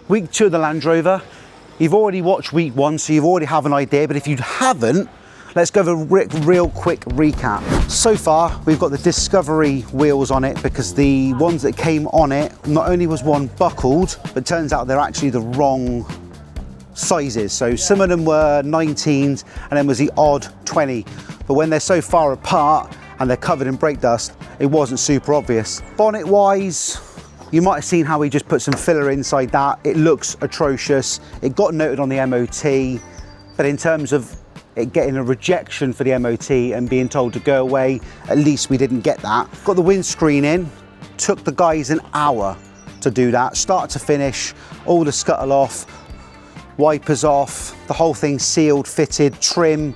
week 2 of the Land Rover. You've already watched week 1, so you've already have an idea, but if you haven't, let's go over a real quick recap. So far, we've got the Discovery wheels on it because the ones that came on it, not only was one buckled, but turns out they're actually the wrong sizes. So some of them were 19s and then was the odd 20. But when they're so far apart and they're covered in brake dust, it wasn't super obvious. Bonnet wise, you might have seen how we just put some filler inside that. It looks atrocious. It got noted on the MOT, but in terms of it getting a rejection for the MOT and being told to go away, at least we didn't get that. Got the windscreen in, took the guys an hour to do that, start to finish, all the scuttle off, wipers off, the whole thing sealed, fitted, trim,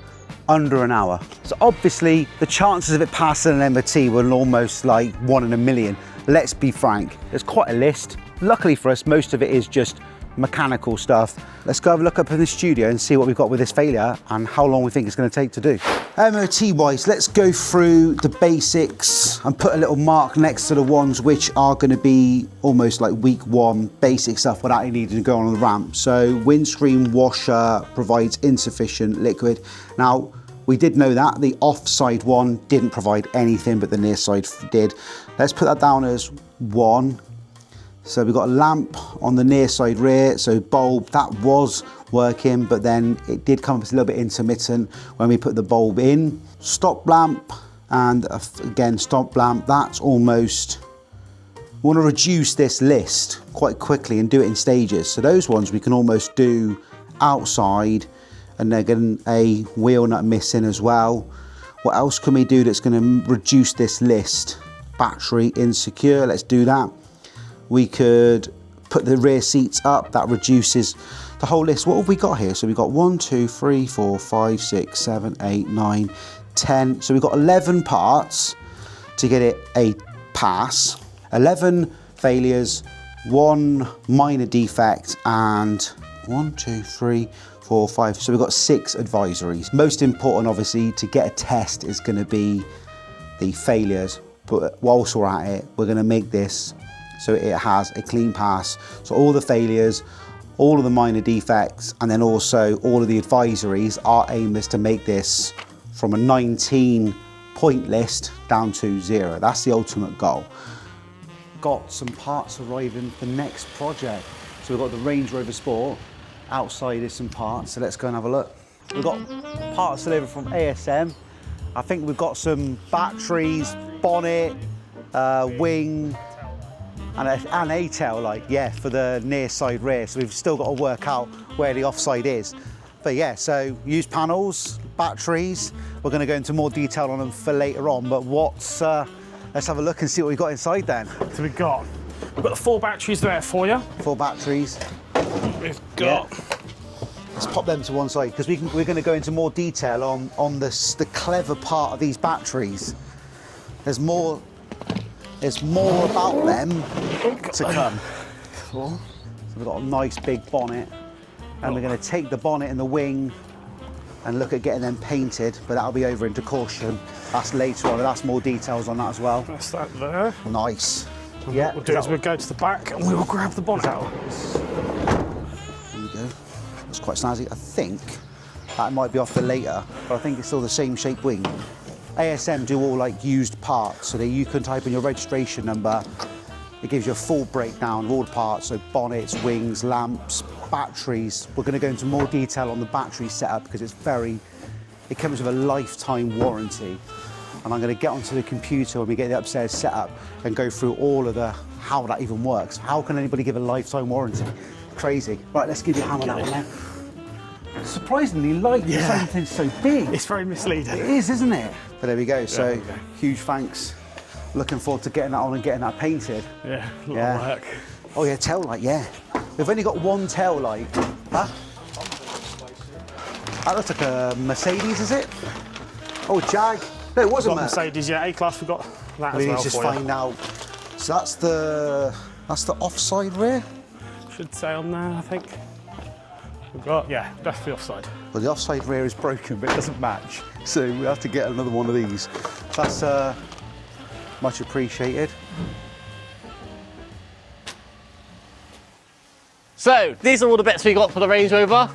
under an hour. So obviously the chances of it passing an MOT were almost like 1 in a million. Let's be frank, there's quite a list. Luckily for us, most of it is just mechanical stuff. Let's go have a look up in the studio and see what we've got with this failure and how long we think it's going to take to do. MOT wise, let's go through the basics and put a little mark next to the ones which are going to be almost like week 1 basic stuff without you needing to go on the ramp. So windscreen washer provides insufficient liquid. Now, we did know that the offside one didn't provide anything, but the near side did. Let's put that down as 1. So we've got a lamp on the near side rear, so bulb, that was working, but then it did come up a little bit intermittent when we put the bulb in. Stop lamp, and again, stop lamp, that's almost, we want to reduce this list quite quickly and do it in stages. So those ones we can almost do outside, and they're getting a wheel nut missing as well. What else can we do that's going to reduce this list? Battery insecure, let's do that. We could put the rear seats up, that reduces the whole list. What have we got here? So we've got 1, 2, 3, 4, 5, 6, 7, 8, 9, 10. So we've got 11 parts to get it a pass. 11 failures, 1 minor defect, and 1, 2, 3, 4, 5. So we've got 6 advisories. Most important, obviously, to get a test is going to be the failures. But whilst we're at it, we're going to make this so it has a clean pass. So all the failures, all of the minor defects, and then also all of the advisories, our aim is to make this from a 19-point list down to 0. That's the ultimate goal. Got some parts arriving for the next project. So we've got the Range Rover Sport. Outside is some parts, so let's go and have a look. We've got parts delivered from ASM. I think we've got some batteries, bonnet, wing, and a tail light, yeah, for the near side rear. So we've still got to work out where the offside is. But yeah, so used panels, batteries. We're going to go into more detail on them for later on. But let's have a look and see what we've got inside then. So we've got the 4 batteries there for you. 4 batteries. We've got. Yeah. Let's pop them to one side because we're going to go into more detail on the clever part of these batteries. There's more about them to come. So we've got a nice big bonnet, and we're going to take the bonnet and the wing and look at getting them painted, but that'll be over into caution. That's later on, and that's more details on that as well. That's that there. Nice. And Yeah. what we'll do is we'll go to the back and we will grab the bonnet out. There we go. That's quite snazzy. I think that might be off the later, but I think it's still the same shape wing. ASM do all like used parts, so that you can type in your registration number. It gives you a full breakdown of all the parts, so bonnets, wings, lamps, batteries. We're going to go into more detail on the battery setup because it comes with a lifetime warranty. And I'm going to get onto the computer when we get the upstairs set up and go through all of how that even works. How can anybody give a lifetime warranty? Crazy. Right, let's give you a hammer that one now. Surprisingly light, Yeah. something so big. It's very misleading. It is, isn't it? But there we go. So huge thanks. Looking forward to getting that on and getting that painted. Yeah, a lot of work. Oh yeah, tail light, yeah. We've only got one tail light. Huh? That looks like a Mercedes, is it? Oh, Jag. No, it wasn't We've got Mercedes, yeah. A-Class, we've got that we as need well to just for you. find out. So that's the offside rear? Should say on there, I think. We've got, yeah, that's the offside. Well, the offside rear is broken, but it doesn't match. So we have to get another one of these. That's much appreciated. So these are all the bits we got for the Range Rover.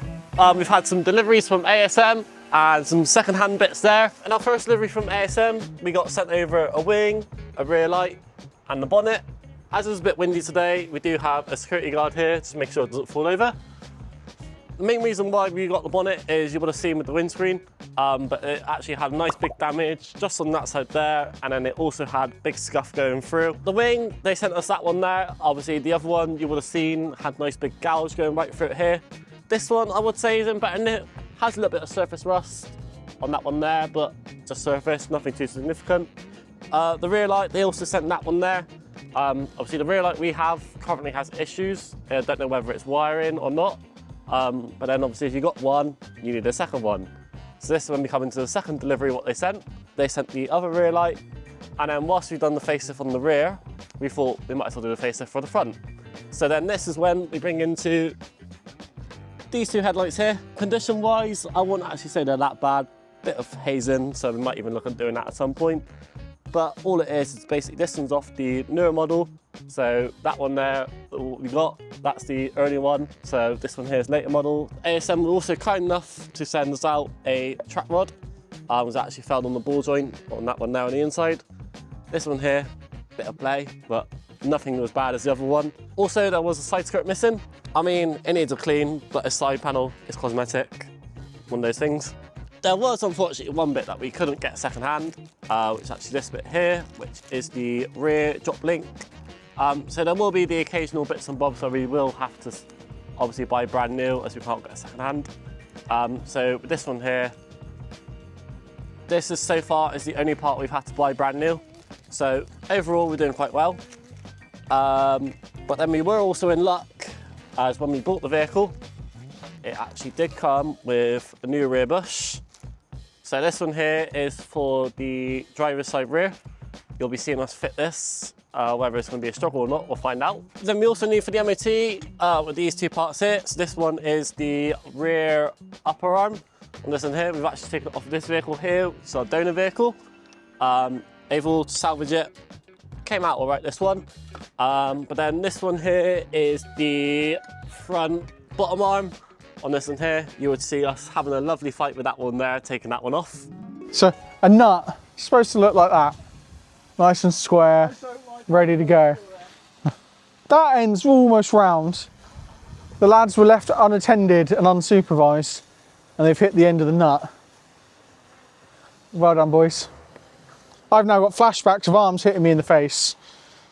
We've had some deliveries from ASM and some second-hand bits there. And our first delivery from ASM, we got sent over a wing, a rear light, and the bonnet. As it was a bit windy today, we do have a security guard here to make sure it doesn't fall over. The main reason why we got the bonnet is you would have seen with the windscreen, but it actually had nice big damage just on that side there, and then it also had big scuff going through. The wing, they sent us that one there. Obviously the other one you would have seen had nice big gouge going right through it here. This one I would say is in better nick. Has a little bit of surface rust on that one there, but just surface, nothing too significant. The rear light, they also sent that one there. Obviously the rear light we have currently has issues. I don't know whether it's wiring or not. But then obviously if you got one, you need a second one. So this is when we come into the second delivery, what they sent the other rear light. And then whilst we've done the facelift on the rear, we thought we might as well do the facelift for the front. So then this is when we bring into these two headlights here. Condition wise, I wouldn't actually say they're that bad. Bit of hazing, so we might even look at doing that at some point. But all it is basically this one's off the newer model. So that one there that we got, that's the early one. So this one here is later model. ASM were also kind enough to send us out a track rod. It was actually found on the ball joint on that one there on the inside. This one here, bit of play, but nothing as bad as the other one. Also, there was a side skirt missing. I mean, it needs a clean, but a side panel is cosmetic. One of those things. There was unfortunately one bit that we couldn't get second hand, which is actually this bit here, which is the rear drop link. So there will be the occasional bits and bobs where we will have to obviously buy brand new as we can't get a second hand. So with this one here, this is so far is the only part we've had to buy brand new. So overall we're doing quite well. But then we were also in luck as when we bought the vehicle, it actually did come with a new rear bush. So this one here is for the driver's side rear. You'll be seeing us fit this. Whether it's going to be a struggle or not, we'll find out. Then we also need for the MOT with these two parts here. So this one is the rear upper arm. And this one here, we've actually taken it off of this vehicle here, which is our donor vehicle. Able to salvage it. Came out all right, this one. But then this one here is the front bottom arm. On this one here, you would see us having a lovely fight with that one there, taking that one off. So a nut is supposed to look like that. Nice and square, ready to go. That end's almost round. The lads were left unattended and unsupervised, and they've hit the end of the nut. Well done, boys. I've now got flashbacks of arms hitting me in the face,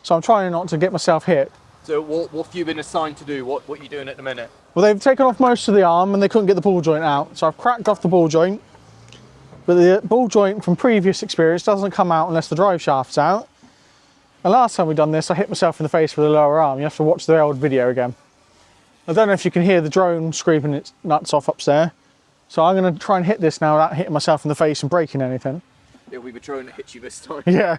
so I'm trying not to get myself hit. So what have you been assigned to do? What are you doing at the minute? Well, they've taken off most of the arm and they couldn't get the ball joint out, so I've cracked off the ball joint. But the ball joint from previous experience doesn't come out unless the drive shaft's out. And last time we've done this, I hit myself in the face with the lower arm. You have to watch the old video again. I don't know if you can hear the drone screaming its nuts off upstairs. So I'm going to try and hit this now without hitting myself in the face and breaking anything. It'll be the drone that hits you this time. Yeah.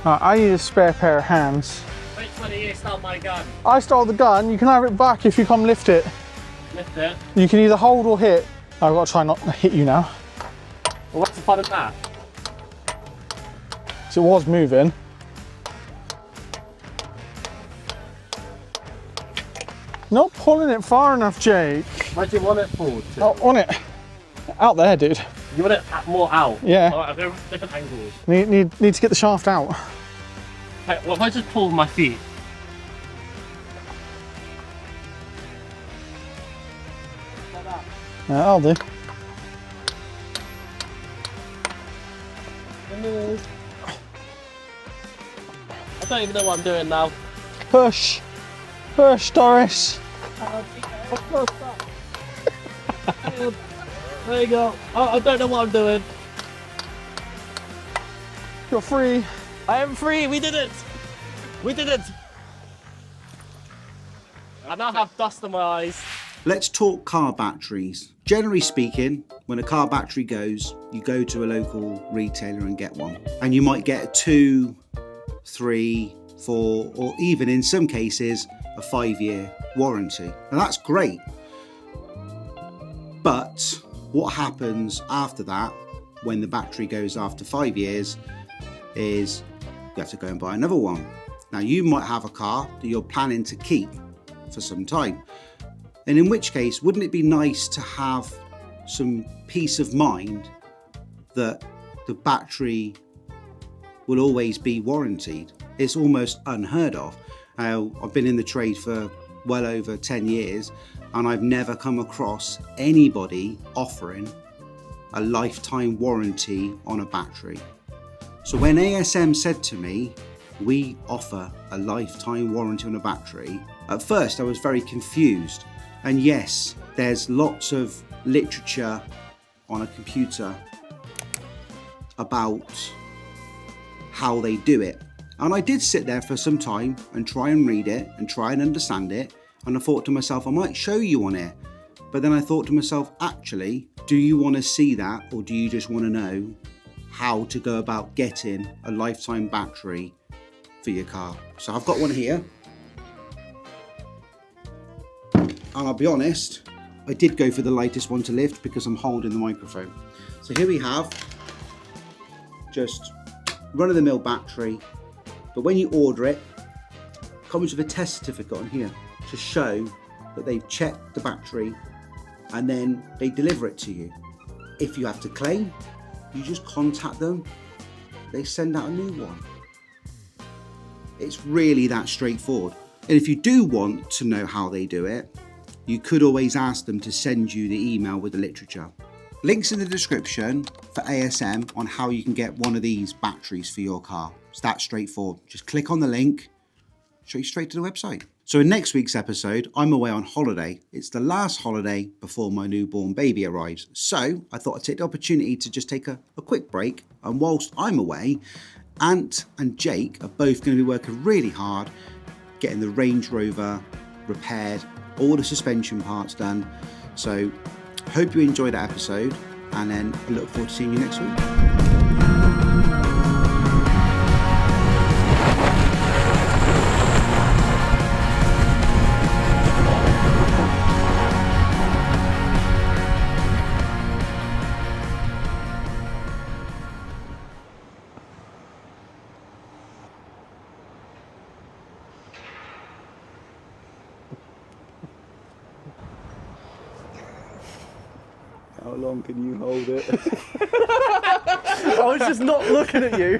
Right, I need a spare pair of hands. Which one of you stole my gun? I stole the gun, you can have it back if you come lift it. Lift it. You can either hold or hit. I've got to try not to hit you now. Well, what's the fun of that? So it was moving. Not pulling it far enough, Jake. Where do you want it forward to? Oh, on it. Out there, dude. You want it more out? Yeah. Alright, I'll go with different angles. Need to get the shaft out. Okay, well, if I just pull with my feet? Yeah, I'll do. I don't even know what I'm doing now. Push. Push, Doris. There you go. Oh, I don't know what I'm doing. You're free. I am free. We did it. We did it. I now have dust in my eyes. Let's talk car batteries. Generally speaking, when a car battery goes, you go to a local retailer and get one. And you might get a 2, 3, 4, or even in some cases, a 5-year warranty. Now that's great. But What happens after that, when the battery goes after 5 years, is you have to go and buy another one. Now you might have a car that you're planning to keep for some time. And in which case, wouldn't it be nice to have some peace of mind that the battery will always be warranted? It's almost unheard of. I've been in the trade for well over 10 years and I've never come across anybody offering a lifetime warranty on a battery. So when ASM said to me, we offer a lifetime warranty on a battery, at first I was very confused. And yes, there's lots of literature on a computer about how they do it. And I did sit there for some time and try and read it and try and understand it. And I thought to myself, I might show you on it. But then I thought to myself, actually, do you want to see that, or do you just want to know how to go about getting a lifetime battery for your car? So I've got one here. And I'll be honest, I did go for the lightest one to lift because I'm holding the microphone. So here we have just run-of-the-mill battery, but when you order it, it comes with a test certificate on here to show that they've checked the battery and then they deliver it to you. If you have to claim, you just contact them, they send out a new one. It's really that straightforward. And if you do want to know how they do it, you could always ask them to send you the email with the literature. Links in the description for ASM on how you can get one of these batteries for your car. It's that straightforward. Just click on the link, show you straight to the website. So in next week's episode, I'm away on holiday. It's the last holiday before my newborn baby arrives. So I thought I'd take the opportunity to just take a quick break. And whilst I'm away, Ant and Jake are both going to be working really hard getting the Range Rover repaired, all the suspension parts done. So hope you enjoyed that episode, and then I look forward to seeing you next week. How long can you hold it? I was just not looking at you.